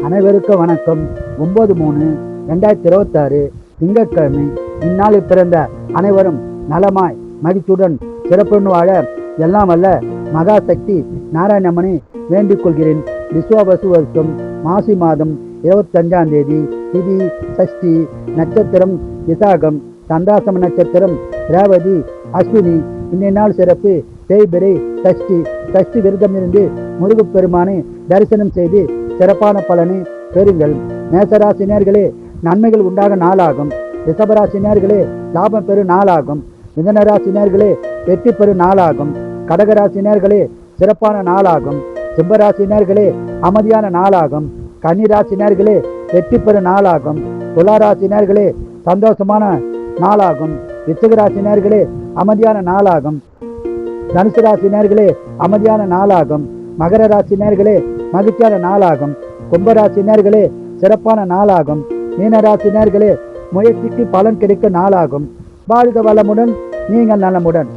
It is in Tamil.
அனைவருக்கும் வணக்கம். 9/3/2026 திங்கட்கிழமை. இந்நாளில் பிறந்த அனைவரும் நலமாய் மகிழ்ச்சியுடன் சிறப்புடன் வாழ எல்லாம் வல்ல மகாசக்தி நாராயணம்மனை வேண்டிக் கொள்கிறேன். விஸ்வாவசு வருஷம் மாசி மாதம் 25ஆம் தேதி, திதி சஷ்டி, நட்சத்திரம் விசாகம், சந்தாசம நட்சத்திரம் ரேவதி, அஸ்வினி. இந்த நாள் சிறப்பு தேய்பிரை சஷ்டி. சஷ்டி விரதம் இருந்து முருகப்பெருமானை தரிசனம் செய்து சிறப்பான பலனை பெறுங்கள். மேசராசினியர்களே, நன்மைகள் உண்டாக நாளாகும். ரிஷபராசினியர்களே, லாபம் பெறும் நாளாகும். மிதனராசினியர்களே, வெற்றி பெறும் நாளாகும். கடகராசினியர்களே, சிறப்பான நாளாகும். சிம்மராசினியர்களே, அமைதியான நாளாகும். கன்னிராசினியர்களே, வெற்றி பெறும் நாளாகும். துளாராசினியர்களே, சந்தோஷமான நாளாகும். விருச்சிகராசினியர்களே, அமைதியான நாளாகும். தனுசு ராசினியர்களே, அமைதியான நாளாகும். மகர ராசினியர்களே, மகிழ்ச்சியான நாளாகும். கும்பராசினியர்களே, சிறப்பான நாளாகும். மீனராசினியர்களே, முயற்சிக்கு பலன் கிடைக்க நாளாகும். வாழ்க வளமுடன், நீங்கள் நலமுடன்.